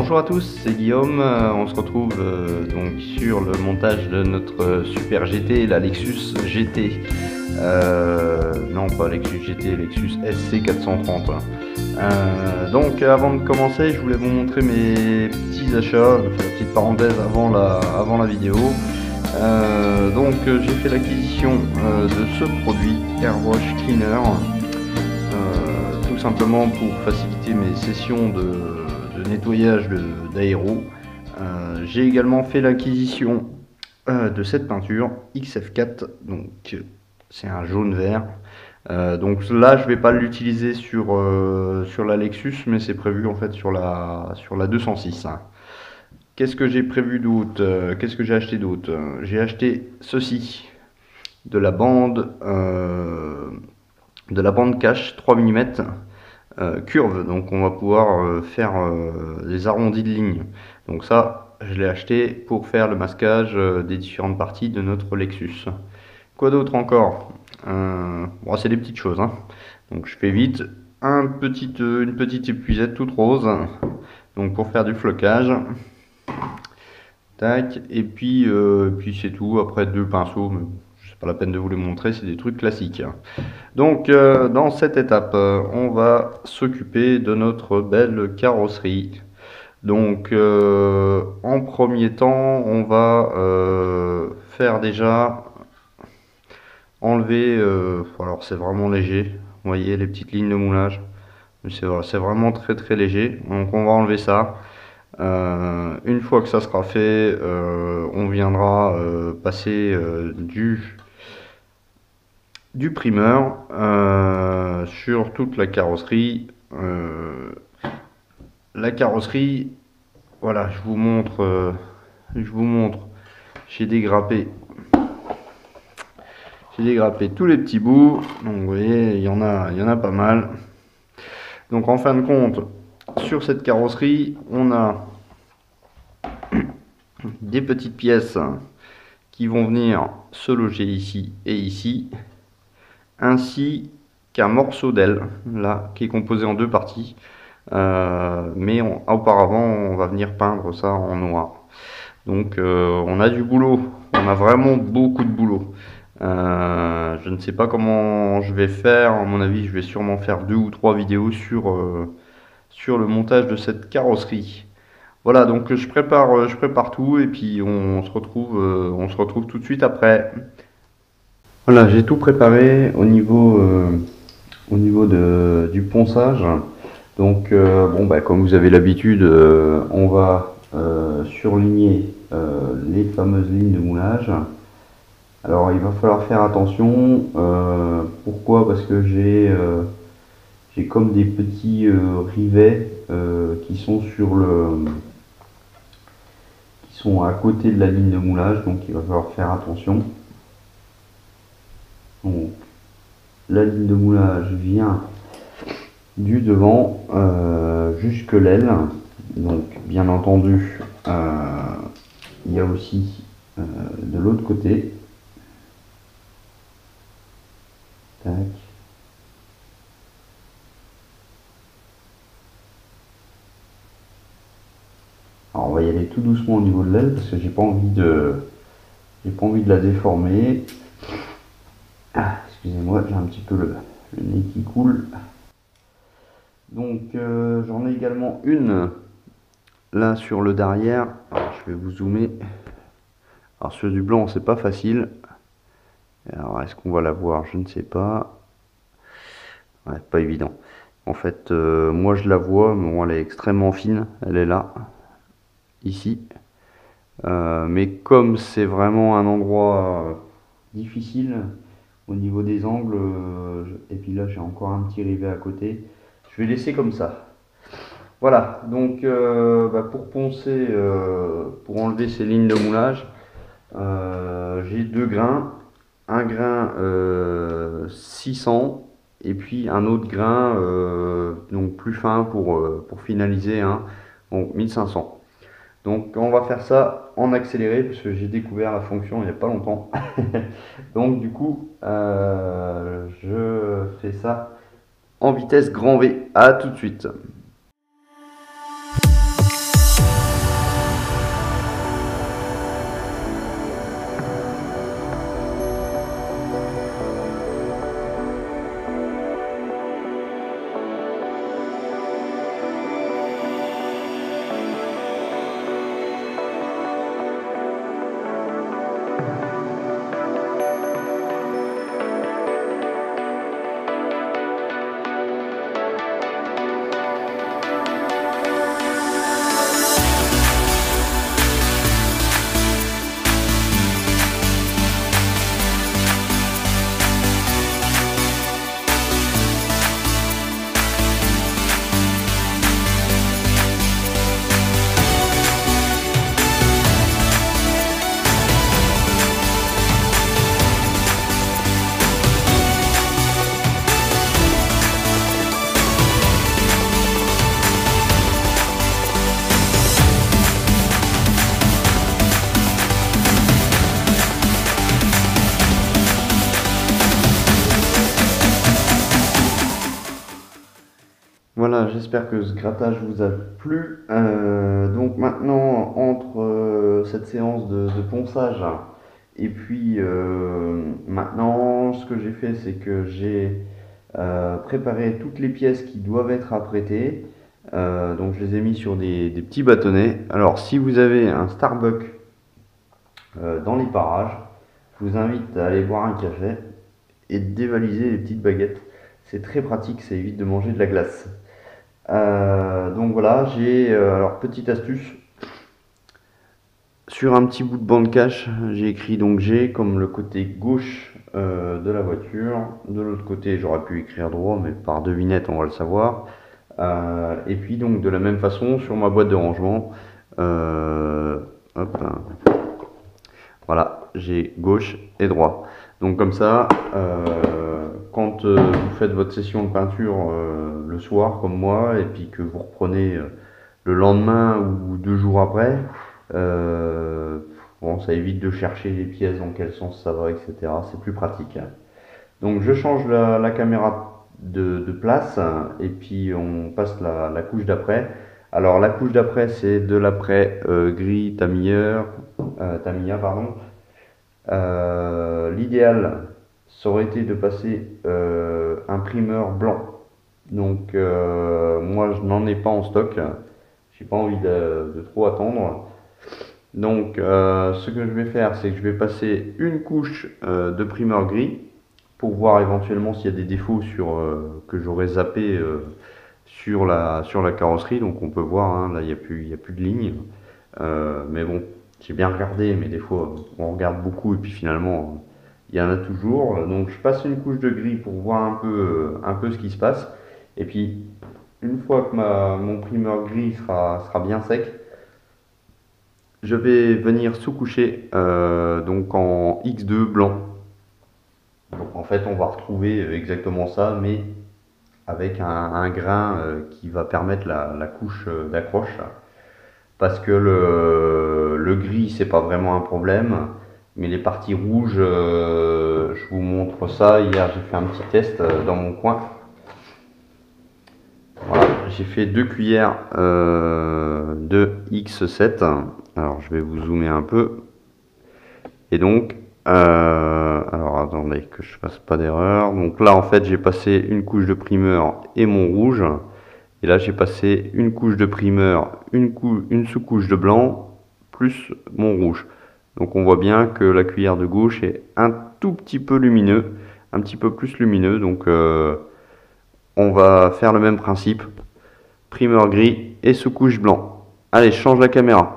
Bonjour à tous, c'est Guillaume. On se retrouve donc sur le montage de notre Super GT, la Lexus GT. Non, pas Lexus GT, Lexus SC430. Donc avant de commencer, je voulais vous montrer mes petits achats, je fais la petite parenthèse avant la vidéo. Donc j'ai fait l'acquisition de ce produit AirWash Cleaner, tout simplement pour faciliter mes sessions de nettoyage d'aéro. J'ai également fait l'acquisition de cette peinture XF4, donc c'est un jaune vert. Donc là je vais pas l'utiliser sur la Lexus, mais c'est prévu en fait sur la 206. Qu'est-ce que j'ai prévu d'autre? Qu'est-ce que j'ai acheté d'autre? J'ai acheté ceci, de la bande cache 3 mm curve, donc on va pouvoir faire les arrondis de ligne. Donc ça, je l'ai acheté pour faire le masquage des différentes parties de notre Lexus. Quoi d'autre encore? Bon, c'est des petites choses, hein. Donc je fais vite. Une petite épuisette toute rose, donc pour faire du flocage. Tac, et puis c'est tout. Après, deux pinceaux, mais c'est pas la peine de vous les montrer, c'est des trucs classiques. Donc dans cette étape, on va s'occuper de notre belle carrosserie. Donc en premier temps, on va faire déjà enlever, alors c'est vraiment léger, vous voyez les petites lignes de moulage, c'est vraiment très léger, donc on va enlever ça. Une fois que ça sera fait, on viendra passer du primeur sur toute la carrosserie. La carrosserie, voilà, je vous montre, j'ai dégrappé tous les petits bouts, donc vous voyez, il y en a pas mal. Donc en fin de compte, sur cette carrosserie, on a des petites pièces qui vont venir se loger ici et ici, ainsi qu'un morceau d'aile là qui est composé en deux parties, mais auparavant on va venir peindre ça en noir. Donc on a du boulot, on a vraiment beaucoup de boulot. Je ne sais pas comment je vais faire, à mon avis je vais sûrement faire 2 ou 3 vidéos sur le montage de cette carrosserie. Voilà, donc je prépare tout et puis on se retrouve tout de suite après. Voilà, j'ai tout préparé au niveau du ponçage. Donc bon, bah, comme vous avez l'habitude, on va surligner les fameuses lignes de moulage. Alors il va falloir faire attention. Pourquoi? Parce que j'ai comme des petits rivets qui sont à côté de la ligne de moulage, donc il va falloir faire attention. Donc la ligne de moulage vient du devant jusque l'aile, donc bien entendu il y a aussi de l'autre côté. Tac. Alors on va y aller tout doucement au niveau de l'aile parce que j'ai pas envie de la déformer. Ah, excusez-moi, j'ai un petit peu le nez qui coule. Donc j'en ai également une là sur le derrière. Alors, je vais vous zoomer. Alors sur du blanc c'est pas facile. Alors est-ce qu'on va la voir? Je ne sais pas. Ouais, pas évident. En fait moi je la vois, mais bon, elle est extrêmement fine. Elle est là. Ici, mais comme c'est vraiment un endroit difficile au niveau des angles, et puis là j'ai encore un petit rivet à côté, je vais laisser comme ça. Voilà, donc pour poncer, pour enlever ces lignes de moulage, j'ai deux grains, un grain 600 et puis un autre grain donc plus fin pour finaliser, hein, donc 1500. Donc on va faire ça en accéléré parce que j'ai découvert la fonction il n'y a pas longtemps. Donc du coup je fais ça en vitesse grand V. À tout de suite. j'espère que ce grattage vous a plu. Donc maintenant, entre cette séance de ponçage et puis maintenant, ce que j'ai fait, c'est que j'ai préparé toutes les pièces qui doivent être apprêtées. Donc je les ai mis sur des petits bâtonnets. Alors si vous avez un Starbucks dans les parages, je vous invite à aller boire un café et de dévaliser les petites baguettes. C'est très pratique, ça évite de manger de la glace. Donc voilà, j'ai alors petite astuce. Sur un petit bout de bande cache, j'ai écrit donc G comme le côté gauche de la voiture. De l'autre côté, j'aurais pu écrire droit, mais par devinette, on va le savoir. Et puis donc de la même façon sur ma boîte de rangement, hop, voilà, j'ai gauche et droit. Donc comme ça, quand vous faites votre session de peinture le soir comme moi, et puis que vous reprenez le lendemain ou 2 jours après, bon, ça évite de chercher les pièces, dans quel sens ça va, etc. C'est plus pratique. Donc je change la caméra de place et puis on passe la couche d'après. Alors la couche d'après, c'est de l'après gris Tamiya, pardon. L'idéal, ça aurait été de passer un primeur blanc. Donc moi je n'en ai pas en stock, j'ai pas envie de trop attendre. Donc ce que je vais faire, c'est que je vais passer une couche de primeur gris pour voir éventuellement s'il y a des défauts que j'aurais zappé sur la carrosserie. Donc on peut voir, hein, là il n'y a plus de ligne. Mais bon, j'ai bien regardé, mais des fois on regarde beaucoup et puis finalement il y en a toujours. Donc je passe une couche de gris pour voir un peu ce qui se passe. Et puis une fois que mon primeur gris sera bien sec, je vais venir sous-coucher donc en X2 blanc. Donc en fait on va retrouver exactement ça, mais avec un grain qui va permettre la couche d'accroche. Parce que le gris c'est pas vraiment un problème, mais les parties rouges, je vous montre ça. Hier j'ai fait un petit test dans mon coin. Voilà, j'ai fait 2 cuillères de X7. Alors je vais vous zoomer un peu. Et donc, alors attendez que je fasse pas d'erreur. Donc là en fait j'ai passé une couche de primeur et mon rouge. Et là j'ai passé une couche de primeur, une sous-couche de blanc, plus mon rouge. Donc on voit bien que la cuillère de gauche est un tout petit peu lumineux, un petit peu plus lumineux. Donc on va faire le même principe, primeur gris et sous-couche blanc. Allez, je change la caméra.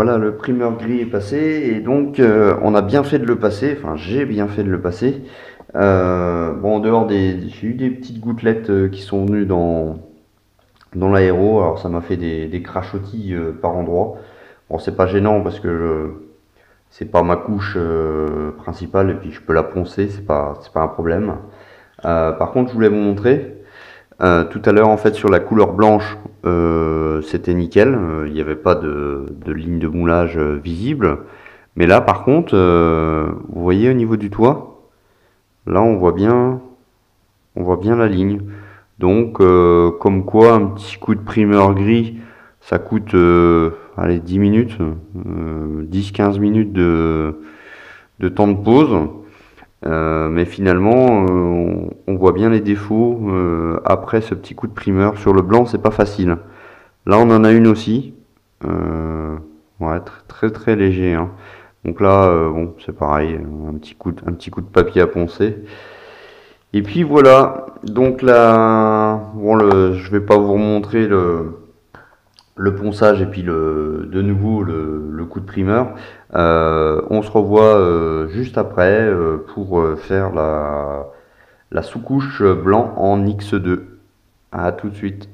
voilà, le primer gris est passé et donc on a bien fait de le passer, enfin j'ai bien fait de le passer. Bon, en dehors j'ai eu des petites gouttelettes qui sont venues dans l'aéro, alors ça m'a fait des crachotis par endroits. Bon, c'est pas gênant parce que c'est pas ma couche principale et puis je peux la poncer, c'est pas un problème. Par contre, je voulais vous montrer. Tout à l'heure, en fait, sur la couleur blanche, c'était nickel. Il n'y avait pas de ligne de moulage visible. Mais là, par contre, vous voyez au niveau du toit, là, on voit bien la ligne. Donc, comme quoi, un petit coup de primer gris, ça coûte, allez, 10 minutes, 10-15 minutes de temps de pause. Mais finalement, on voit bien les défauts après ce petit coup de primeur. Sur le blanc, c'est pas facile. Là, on en a une aussi. Ouais, très très léger, hein. Donc là, bon, c'est pareil, un petit coup de papier à poncer. Et puis voilà. Donc là, bon, je vais pas vous remontrer le ponçage et puis de nouveau le coup de primeur. On se revoit juste après pour faire la sous-couche blanc en X2. À tout de suite.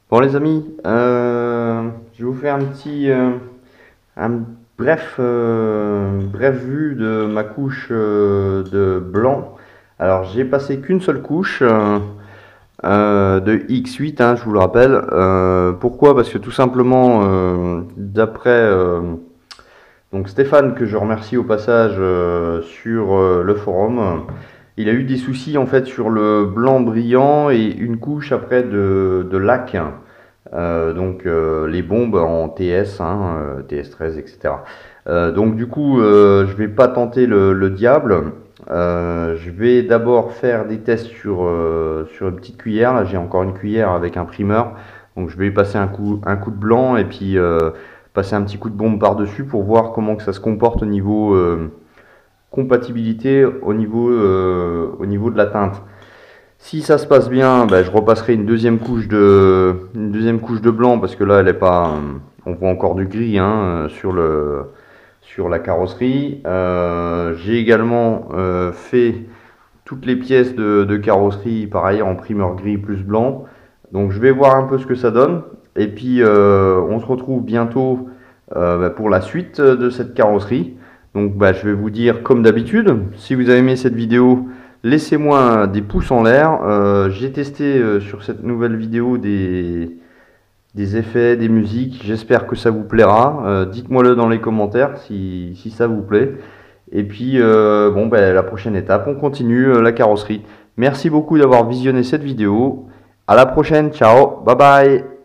Bon les amis, je vais vous faire un bref vue de ma couche de blanc. Alors j'ai passé qu'une seule couche de X8, hein, je vous le rappelle. Pourquoi? Parce que tout simplement, d'après donc Stéphane, que je remercie au passage sur le forum, il a eu des soucis en fait sur le blanc brillant et une couche après de lac. Donc les bombes en TS, hein, TS13, etc. Donc du coup, je vais pas tenter le diable. Je vais d'abord faire des tests sur une petite cuillère. Là, j'ai encore une cuillère avec un primeur. Donc je vais passer un coup de blanc et puis passer un petit coup de bombe par-dessus pour voir comment que ça se comporte au niveau compatibilité, au niveau de la teinte. Si ça se passe bien, je repasserai une deuxième couche de blanc parce que là elle est pas, on voit encore du gris, hein, sur la carrosserie. J'ai également fait toutes les pièces de carrosserie pareil en primeur gris plus blanc. Donc je vais voir un peu ce que ça donne et puis on se retrouve bientôt pour la suite de cette carrosserie. Donc je vais vous dire comme d'habitude, si vous avez aimé cette vidéo, laissez-moi des pouces en l'air. J'ai testé sur cette nouvelle vidéo des effets, des musiques. J'espère que ça vous plaira. Dites-moi-le dans les commentaires si ça vous plaît. Et puis la prochaine étape, on continue la carrosserie. Merci beaucoup d'avoir visionné cette vidéo. À la prochaine, ciao, bye bye.